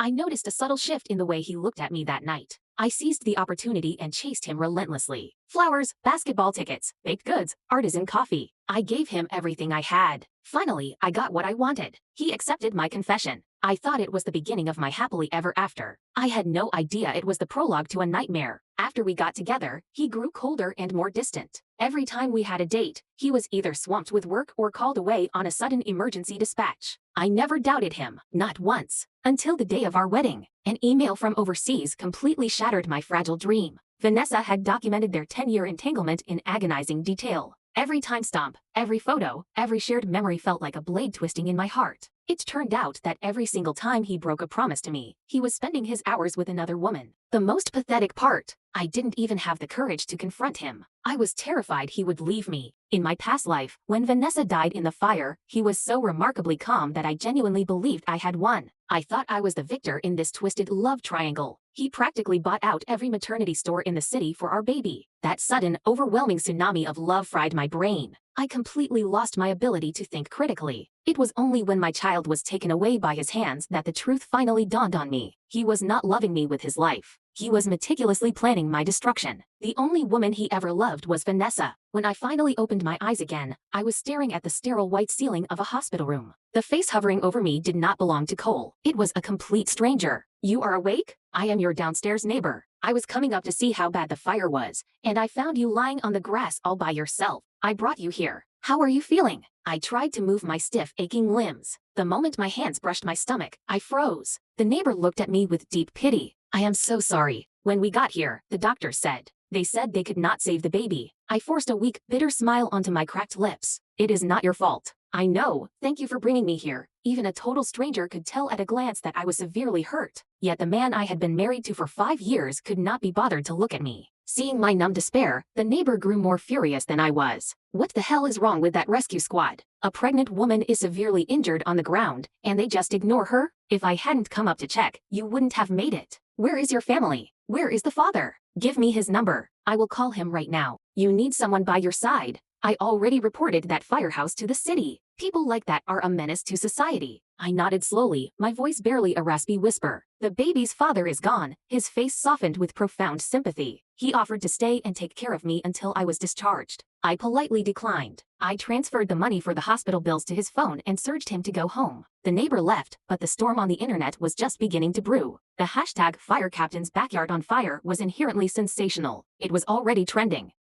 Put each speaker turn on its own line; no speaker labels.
I noticed a subtle shift in the way he looked at me that night. I seized the opportunity and chased him relentlessly. Flowers, basketball tickets, baked goods, artisan coffee. I gave him everything I had. Finally, I got what I wanted. He accepted my confession. I thought it was the beginning of my happily ever after. I had no idea it was the prologue to a nightmare. After we got together, he grew colder and more distant. Every time we had a date, he was either swamped with work or called away on a sudden emergency dispatch. I never doubted him, not once, until the day of our wedding. An email from overseas completely shattered my fragile dream. Vanessa had documented their 10-year entanglement in agonizing detail. Every timestamp, every photo, every shared memory felt like a blade twisting in my heart. It turned out that every single time he broke a promise to me, he was spending his hours with another woman. The most pathetic part, I didn't even have the courage to confront him. I was terrified he would leave me. In my past life, when Vanessa died in the fire, he was so remarkably calm that I genuinely believed I had won. I thought I was the victor in this twisted love triangle. He practically bought out every maternity store in the city for our baby. That sudden, overwhelming tsunami of love fried my brain. I completely lost my ability to think critically. It was only when my child was taken away by his hands that the truth finally dawned on me. He was not loving me with his life. He was meticulously planning my destruction. The only woman he ever loved was Vanessa. When I finally opened my eyes again, I was staring at the sterile white ceiling of a hospital room. The face hovering over me did not belong to Cole. It was a complete stranger. "You are awake? I am your downstairs neighbor. I was coming up to see how bad the fire was, and I found you lying on the grass all by yourself. I brought you here. How are you feeling?" I tried to move my stiff, aching limbs. The moment my hands brushed my stomach, I froze. The neighbor looked at me with deep pity. "I am so sorry. When we got here, the doctor said. They said they could not save the baby." I forced a weak, bitter smile onto my cracked lips. "It is not your fault. I know. Thank you for bringing me here." Even a total stranger could tell at a glance that I was severely hurt. Yet the man I had been married to for 5 years could not be bothered to look at me. Seeing my numb despair, the neighbor grew more furious than I was. "What the hell is wrong with that rescue squad? A pregnant woman is severely injured on the ground, and they just ignore her? If I hadn't come up to check, you wouldn't have made it. Where is your family? Where is the father? Give me his number. I will call him right now. You need someone by your side. I already reported that firehouse to the city. People like that are a menace to society." I nodded slowly, my voice barely a raspy whisper. "The baby's father is gone." His face softened with profound sympathy. "He offered to stay and take care of me until I was discharged. I politely declined. I transferred the money for the hospital bills to his phone and urged him to go home." The neighbor left, but the storm on the internet was just beginning to brew. The hashtag #FireCaptain's Backyard on Fire was inherently sensational. It was already trending.